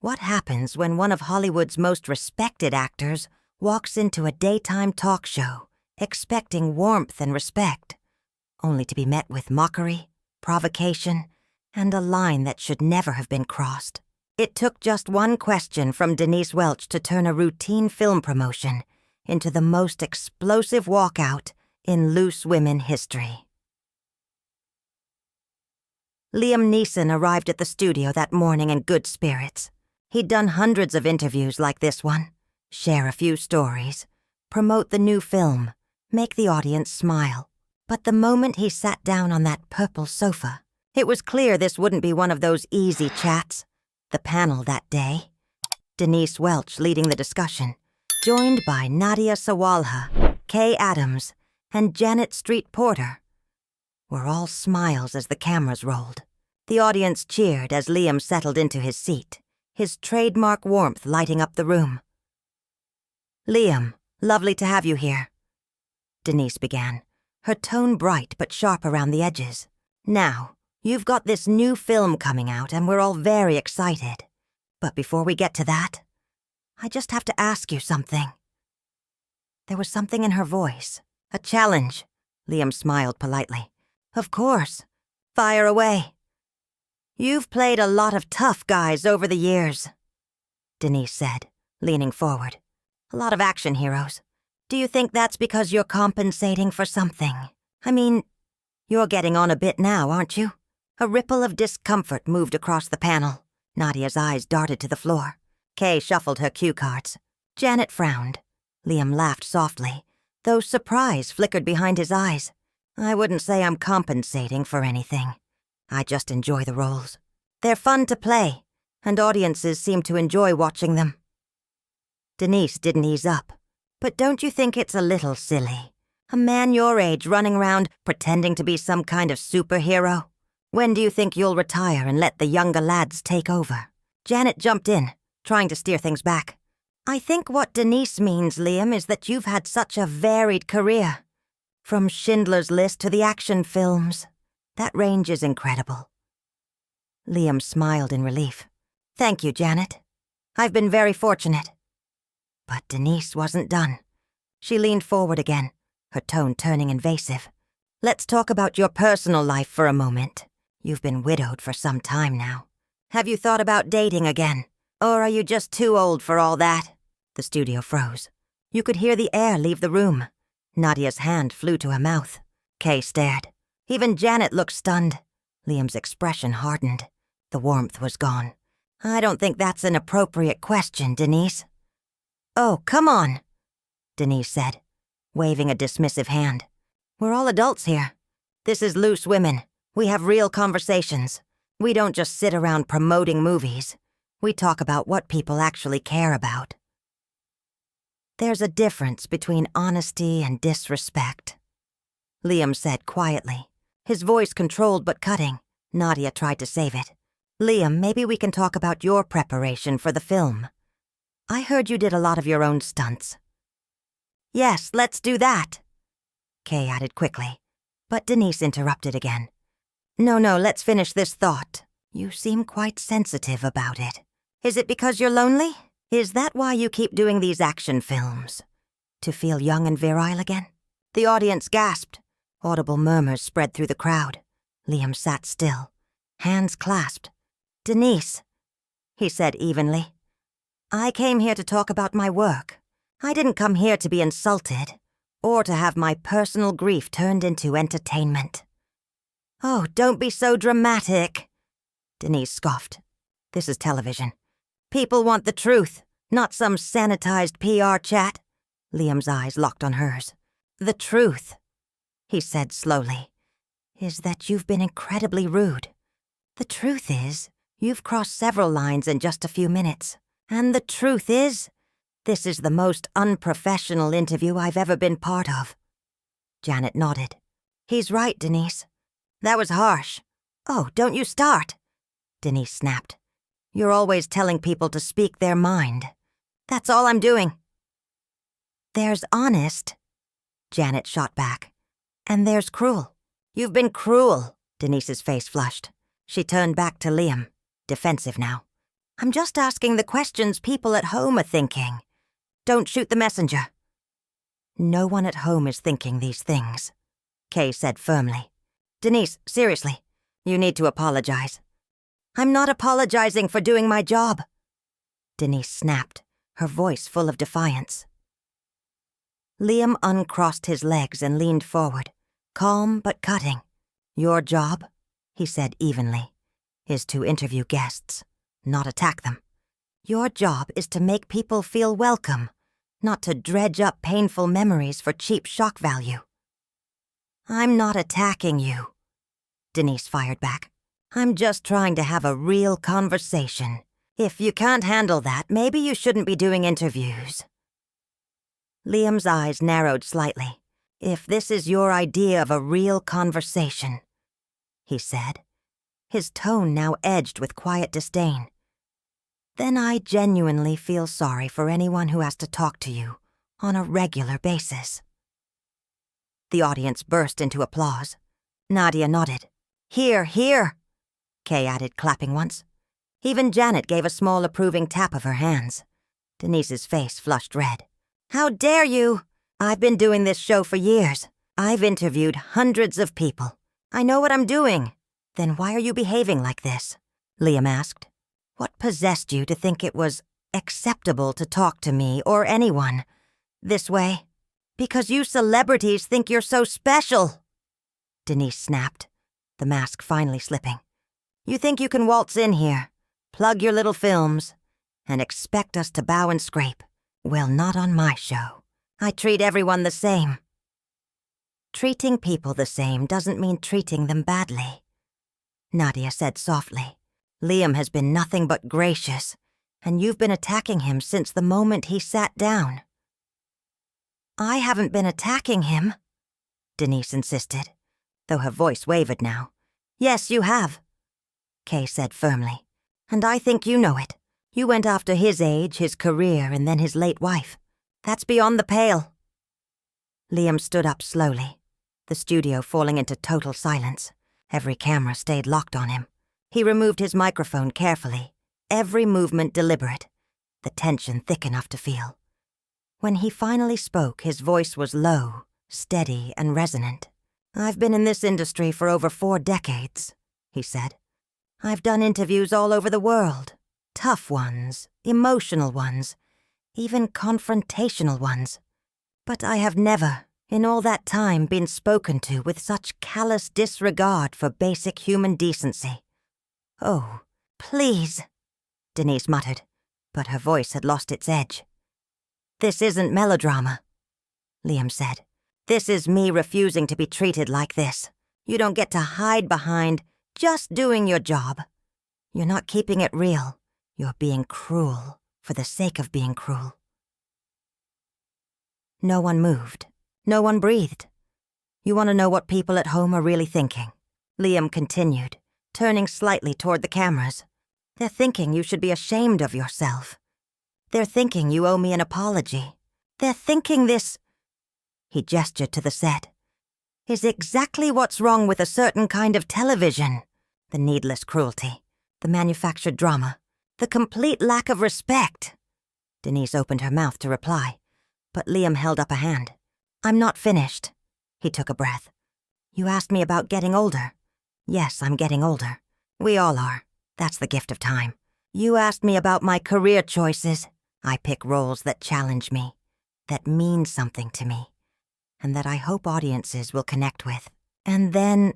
What happens when one of Hollywood's most respected actors walks into a daytime talk show expecting warmth and respect, only to be met with mockery, provocation, and a line that should never have been crossed? It took just one question from Denise Welch to turn a routine film promotion into the most explosive walkout in loose women history. Liam Neeson arrived at the studio that morning in good spirits. He'd done hundreds of interviews like this one, share a few stories, promote the new film, make the audience smile. But the moment he sat down on that purple sofa, it was clear this wouldn't be one of those easy chats. The panel that day, Denise Welch leading the discussion, joined by Nadia Sawalha, Kay Adams, and Janet Street Porter, were all smiles as the cameras rolled. The audience cheered as Liam settled into his seat, his trademark warmth lighting up the room. "Liam, lovely to have you here," Denise began, her tone bright but sharp around the edges. "Now, you've got this new film coming out and we're all very excited. But before we get to that, I just have to ask you something." There was something in her voice, a challenge. Liam smiled politely. "Of course. Fire away." "You've played a lot of tough guys over the years," Denise said, leaning forward. "A lot of action heroes. Do you think that's because you're compensating for something? I mean, you're getting on a bit now, aren't you?" A ripple of discomfort moved across the panel. Nadia's eyes darted to the floor. Kay shuffled her cue cards. Janet frowned. Liam laughed softly, though surprise flickered behind his eyes. "I wouldn't say I'm compensating for anything. I just enjoy the roles. They're fun to play, and audiences seem to enjoy watching them." Denise didn't ease up. "But don't you think it's a little silly? A man your age running around pretending to be some kind of superhero? When do you think you'll retire and let the younger lads take over?" Janet jumped in, trying to steer things back. "I think what Denise means, Liam, is that you've had such a varied career. From Schindler's List to the action films. That range is incredible." Liam smiled in relief. "Thank you, Janet. I've been very fortunate." But Denise wasn't done. She leaned forward again, her tone turning invasive. "Let's talk about your personal life for a moment. You've been widowed for some time now. Have you thought about dating again? Or are you just too old for all that?" The studio froze. You could hear the air leave the room. Nadia's hand flew to her mouth. Kay stared. Even Janet looked stunned. Liam's expression hardened. The warmth was gone. "I don't think that's an appropriate question, Denise." "Oh, come on," Denise said, waving a dismissive hand. "We're all adults here. This is Loose Women. We have real conversations. We don't just sit around promoting movies. We talk about what people actually care about." "There's a difference between honesty and disrespect," Liam said quietly, his voice controlled but cutting. Nadia tried to save it. "Liam, maybe we can talk about your preparation for the film. I heard you did a lot of your own stunts." "Yes, let's do that," Kay added quickly, but Denise interrupted again. No, let's finish this thought. You seem quite sensitive about it. Is it because you're lonely? Is that why you keep doing these action films? To feel young and virile again?" The audience gasped. Audible murmurs spread through the crowd. Liam sat still, hands clasped. "Denise," he said evenly, "I came here to talk about my work. I didn't come here to be insulted, or to have my personal grief turned into entertainment." "Oh, don't be so dramatic," Denise scoffed. "This is television. People want the truth, not some sanitized PR chat." Liam's eyes locked on hers. "The truth," he said slowly, "is that you've been incredibly rude. The truth is, you've crossed several lines in just a few minutes. And the truth is, this is the most unprofessional interview I've ever been part of." Janet nodded. "He's right, Denise. That was harsh." "Oh, don't you start," Denise snapped. "You're always telling people to speak their mind. That's all I'm doing." "There's honest," Janet shot back. "And there's cruel." "You've been cruel." Denise's face flushed. She turned back to Liam, defensive now. I'm just asking the questions people at home are thinking. Don't shoot the messenger. No one at home is thinking these things, Kay said firmly. Denise, seriously, you need to apologize. I'm not apologizing for doing my job. Denise snapped, her voice full of defiance. Liam uncrossed his legs and leaned forward, calm but cutting. Your job, he said evenly, is to interview guests, not attack them. Your job is to make people feel welcome, not to dredge up painful memories for cheap shock value. I'm not attacking you, Denise fired back. I'm just trying to have a real conversation. If you can't handle that, maybe you shouldn't be doing interviews. Liam's eyes narrowed slightly. If this is your idea of a real conversation, he said, his tone now edged with quiet disdain, then I genuinely feel sorry for anyone who has to talk to you on a regular basis. The audience burst into applause. Nadia nodded. Hear, hear, Kay added, clapping once. Even Janet gave a small approving tap of her hands. Denise's face flushed red. How dare you! I've been doing this show for years. I've interviewed hundreds of people. I know what I'm doing. Then why are you behaving like this? Liam asked. What possessed you to think it was acceptable to talk to me or anyone this way? Because you celebrities think you're so special, Denise snapped, the mask finally slipping. You think you can waltz in here, plug your little films, and expect us to bow and scrape. Well, not on my show. I treat everyone the same. Treating people the same doesn't mean treating them badly, Nadia said softly. Liam has been nothing but gracious, and you've been attacking him since the moment he sat down. I haven't been attacking him, Denise insisted, though her voice wavered now. Yes, you have, Kay said firmly, and I think you know it. You went after his age, his career, and then his late wife. That's beyond the pale. Liam stood up slowly, the studio falling into total silence. Every camera stayed locked on him. He removed his microphone carefully, every movement deliberate, the tension thick enough to feel. When he finally spoke, his voice was low, steady, and resonant. I've been in this industry for over 4 decades, he said. I've done interviews all over the world. Tough ones, emotional ones, even confrontational ones. But I have never, in all that time, been spoken to with such callous disregard for basic human decency. Oh, please, Denise muttered, but her voice had lost its edge. This isn't melodrama, Liam said. This is me refusing to be treated like this. You don't get to hide behind just doing your job. You're not keeping it real. You're being cruel for the sake of being cruel. No one moved. No one breathed. You want to know what people at home are really thinking? Liam continued, turning slightly toward the cameras. They're thinking you should be ashamed of yourself. They're thinking you owe me an apology. They're thinking this, he gestured to the set, is exactly what's wrong with a certain kind of television. The needless cruelty, the manufactured drama, the complete lack of respect. Denise opened her mouth to reply, but Liam held up a hand. I'm not finished. He took a breath. You asked me about getting older. Yes, I'm getting older. We all are. That's the gift of time. You asked me about my career choices. I pick roles that challenge me, that mean something to me, and that I hope audiences will connect with. And then,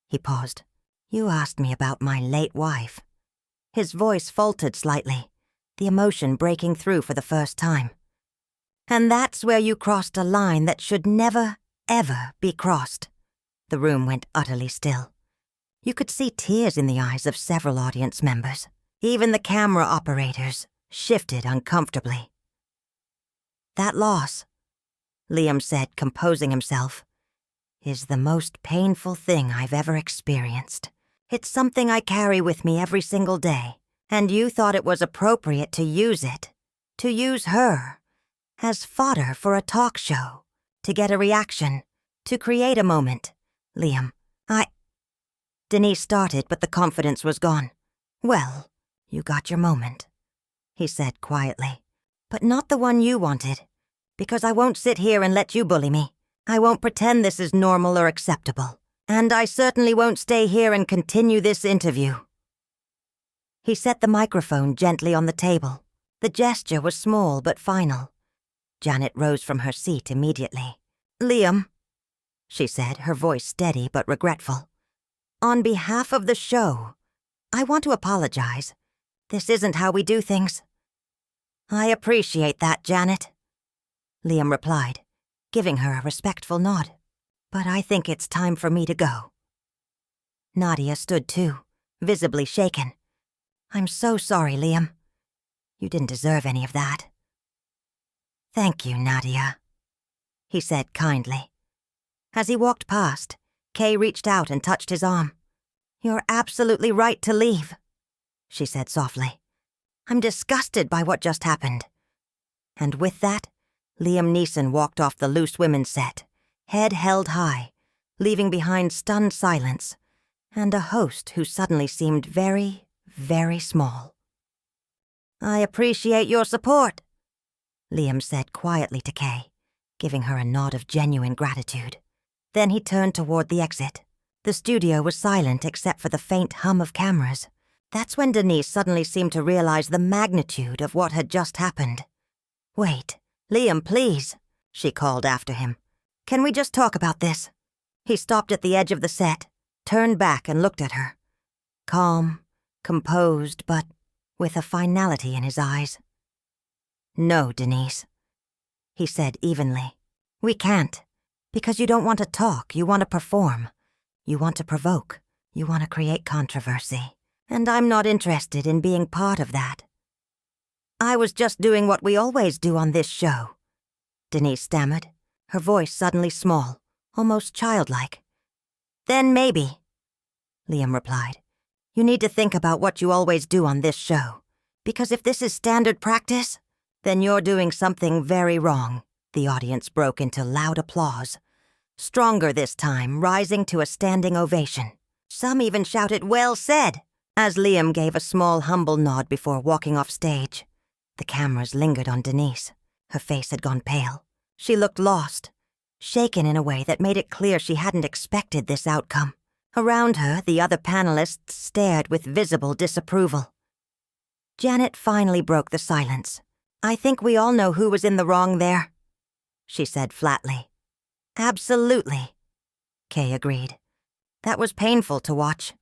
he paused, you asked me about my late wife. His voice faltered slightly, the emotion breaking through for the first time. And that's where you crossed a line that should never, ever be crossed. The room went utterly still. You could see tears in the eyes of several audience members. Even the camera operators shifted uncomfortably. That loss, Liam said, composing himself, is the most painful thing I've ever experienced. It's something I carry with me every single day, and you thought it was appropriate to use it, to use her, as fodder for a talk show, to get a reaction, to create a moment. Liam, Denise started, but the confidence was gone. Well, You got your moment, he said quietly. But not the one you wanted, because I won't sit here and let you bully me. I won't pretend this is normal or acceptable. And I certainly won't stay here and continue this interview. He set the microphone gently on the table. The gesture was small but final. Janet rose from her seat immediately. Liam, she said, her voice steady but regretful. On behalf of the show, I want to apologize. This isn't how we do things. I appreciate that, Janet, Liam replied, giving her a respectful nod. But I think it's time for me to go. Nadia stood too, visibly shaken. I'm so sorry, Liam. You didn't deserve any of that. Thank you, Nadia, he said kindly. As he walked past, Kay reached out and touched his arm. You're absolutely right to leave, she said softly. I'm disgusted by what just happened. And with that, Liam Neeson walked off the Loose Women set, head held high, leaving behind stunned silence, and a host who suddenly seemed very, very small. I appreciate your support, Liam said quietly to Kay, giving her a nod of genuine gratitude. Then he turned toward the exit. The studio was silent except for the faint hum of cameras. That's when Denise suddenly seemed to realize the magnitude of what had just happened. Wait, Liam, please, she called after him. Can we just talk about this? He stopped at the edge of the set, turned back and looked at her. Calm, composed, but with a finality in his eyes. No, Denise, he said evenly. We can't, because you don't want to talk, you want to perform. You want to provoke, you want to create controversy. And I'm not interested in being part of that. I was just doing what we always do on this show, Denise stammered, her voice suddenly small, almost childlike. Then maybe, Liam replied. You need to think about what you always do on this show, because if this is standard practice, then you're doing something very wrong. The audience broke into loud applause, stronger this time, rising to a standing ovation. Some even shouted, "Well said," as Liam gave a small, humble nod before walking off stage. The cameras lingered on Denise. Her face had gone pale. She looked lost, shaken in a way that made it clear she hadn't expected this outcome. Around her, the other panelists stared with visible disapproval. Janet finally broke the silence. I think we all know who was in the wrong there, she said flatly. Absolutely, Kay agreed. That was painful to watch.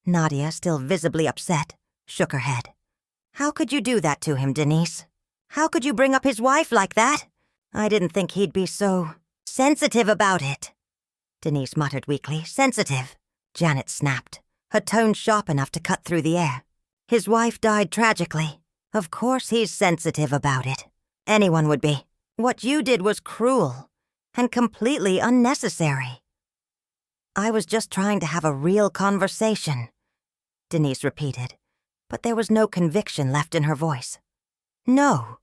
Nadia, still visibly upset, shook her head. How could you do that to him, Denise? How could you bring up his wife like that? I didn't think he'd be so sensitive about it. Denise muttered weakly. Sensitive, Janet snapped, her tone sharp enough to cut through the air. His wife died tragically. Of course he's sensitive about it. Anyone would be. What you did was cruel and completely unnecessary. I was just trying to have a real conversation, Denise repeated, but there was no conviction left in her voice. No,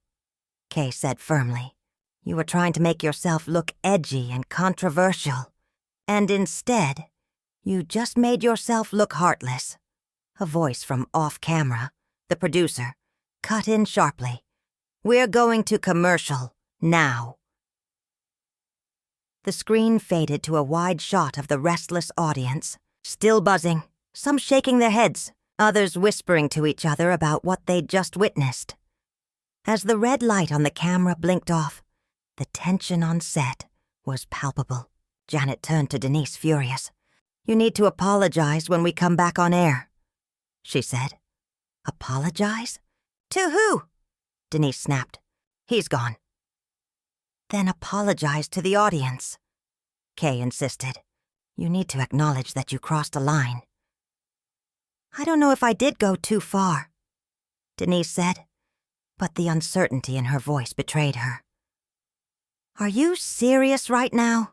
Kay said firmly. You were trying to make yourself look edgy and controversial, and instead, you just made yourself look heartless. A voice from off-camera, the producer, cut in sharply. We're going to commercial, now. The screen faded to a wide shot of the restless audience, still buzzing, some shaking their heads, others whispering to each other about what they'd just witnessed. As the red light on the camera blinked off, the tension on set was palpable. Janet turned to Denise, furious. You need to apologize when we come back on air, she said. Apologize? To who? Denise snapped. He's gone. Then apologize to the audience, Kay insisted. You need to acknowledge that you crossed a line. I don't know if I did go too far, Denise said, but the uncertainty in her voice betrayed her. Are you serious right now?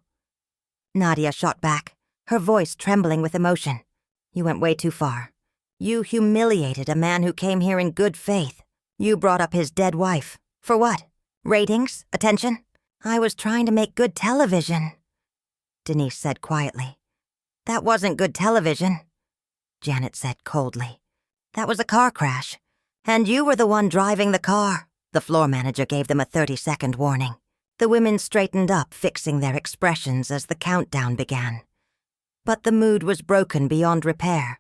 Nadia shot back, her voice trembling with emotion. You went way too far. You humiliated a man who came here in good faith. You brought up his dead wife. For what? Ratings? Attention? I was trying to make good television, Denise said quietly. That wasn't good television, Janet said coldly. That was a car crash. And you were the one driving the car. The floor manager gave them a 30-second warning. The women straightened up, fixing their expressions as the countdown began. But the mood was broken beyond repair.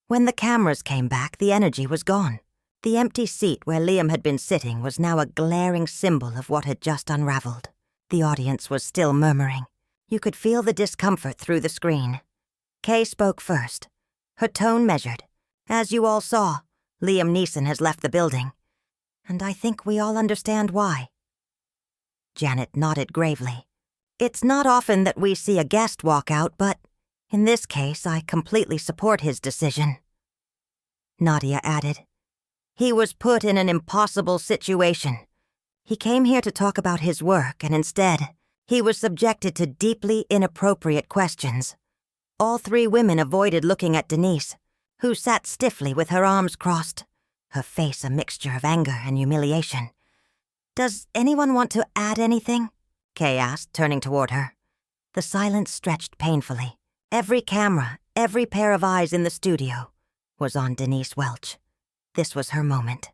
When the cameras came back, the energy was gone. The empty seat where Liam had been sitting was now a glaring symbol of what had just unraveled. The audience was still murmuring. You could feel the discomfort through the screen. Kay spoke first. Her tone measured. As you all saw, Liam Neeson has left the building. And I think we all understand why. Janet nodded gravely. It's not often that we see a guest walk out, but in this case, I completely support his decision. Nadia added, he was put in an impossible situation. He came here to talk about his work, and instead, he was subjected to deeply inappropriate questions. All three women avoided looking at Denise, who sat stiffly with her arms crossed, her face a mixture of anger and humiliation. Does anyone want to add anything? Kay asked, turning toward her. The silence stretched painfully. Every camera, every pair of eyes in the studio was on Denise Welch. This was her moment,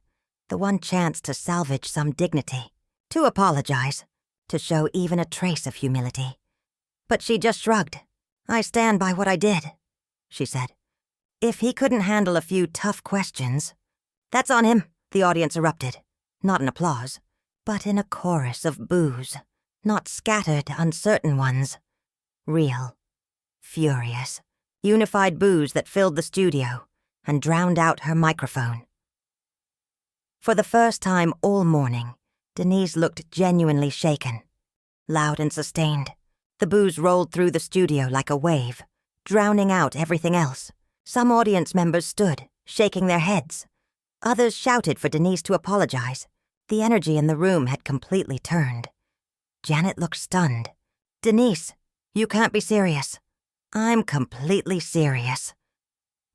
the one chance to salvage some dignity, to apologize, to show even a trace of humility. But she just shrugged. I stand by what I did, she said. If he couldn't handle a few tough questions... That's on him, the audience erupted. Not in applause, but in a chorus of boos. Not scattered, uncertain ones. Real. Furious. Unified boos that filled the studio and drowned out her microphone. For the first time all morning, Denise looked genuinely shaken. Loud and sustained, the boos rolled through the studio like a wave, drowning out everything else. Some audience members stood, shaking their heads. Others shouted for Denise to apologize. The energy in the room had completely turned. Janet looked stunned. Denise, you can't be serious. I'm completely serious.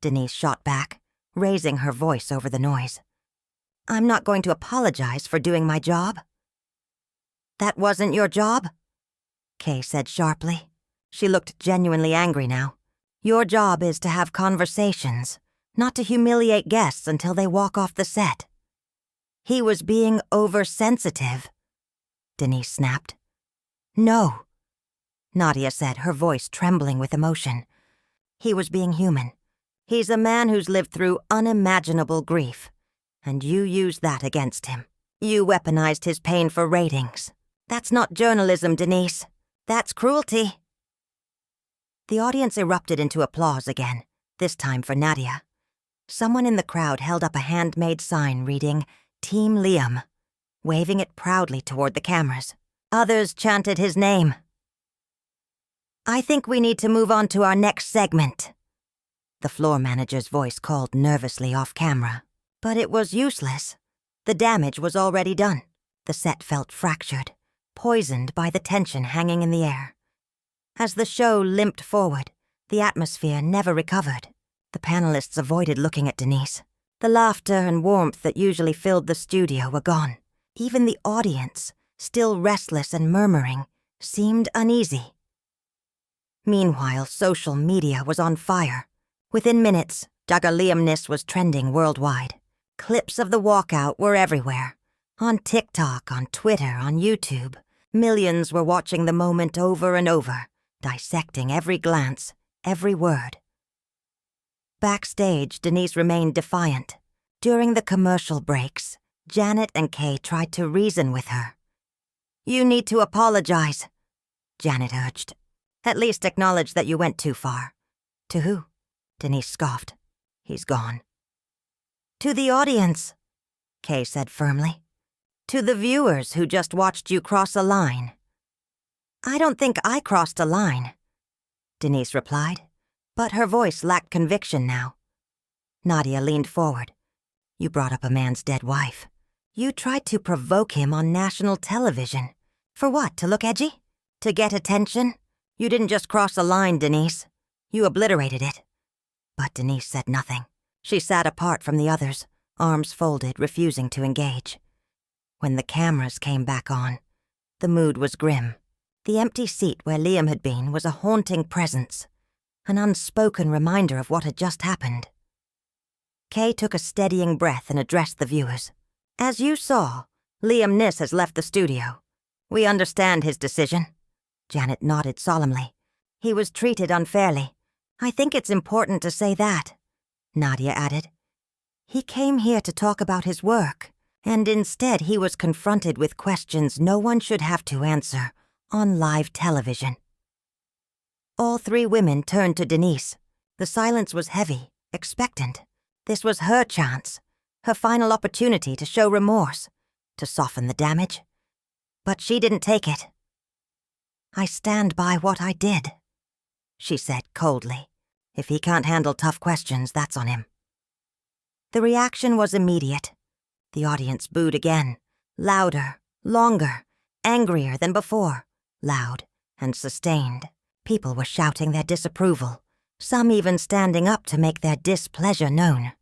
Denise shot back, raising her voice over the noise. I'm not going to apologize for doing my job. That wasn't your job? Kay said sharply. She looked genuinely angry now. Your job is to have conversations, not to humiliate guests until they walk off the set. He was being oversensitive, Denise snapped. No, Nadia said, her voice trembling with emotion. He was being human. He's a man who's lived through unimaginable grief, and you used that against him. You weaponized his pain for ratings. That's not journalism, Denise. That's cruelty. The audience erupted into applause again, this time for Nadia. Someone in the crowd held up a handmade sign reading, Team Liam, waving it proudly toward the cameras. Others chanted his name. I think we need to move on to our next segment. The floor manager's voice called nervously off camera. But it was useless. The damage was already done. The set felt fractured, poisoned by the tension hanging in the air. As the show limped forward, the atmosphere never recovered. The panelists avoided looking at Denise. The laughter and warmth that usually filled the studio were gone. Even the audience, still restless and murmuring, seemed uneasy. Meanwhile, social media was on fire. Within minutes, Liamness was trending worldwide. Clips of the walkout were everywhere. On TikTok, on Twitter, on YouTube, millions were watching the moment over and over, dissecting every glance, every word. Backstage, Denise remained defiant. During the commercial breaks, Janet and Kay tried to reason with her. You need to apologize, Janet urged. At least acknowledge that you went too far. To who? Denise scoffed. He's gone. To the audience, Kay said firmly. To the viewers who just watched you cross a line. I don't think I crossed a line, Denise replied, but her voice lacked conviction now. Nadia leaned forward. You brought up a man's dead wife. You tried to provoke him on national television. For what, to look edgy? To get attention? You didn't just cross a line, Denise. You obliterated it. But Denise said nothing. She sat apart from the others, arms folded, refusing to engage. When the cameras came back on, the mood was grim. The empty seat where Liam had been was a haunting presence, an unspoken reminder of what had just happened. Kay took a steadying breath and addressed the viewers. As you saw, Liam Neeson has left the studio. We understand his decision. Janet nodded solemnly. He was treated unfairly. I think it's important to say that, Nadia added. He came here to talk about his work, and instead he was confronted with questions no one should have to answer on live television. All three women turned to Denise. The silence was heavy, expectant. This was her chance, her final opportunity to show remorse, to soften the damage. But she didn't take it. I stand by what I did, she said coldly. If he can't handle tough questions, that's on him. The reaction was immediate. The audience booed again, louder, longer, angrier than before, loud and sustained. People were shouting their disapproval, some even standing up to make their displeasure known.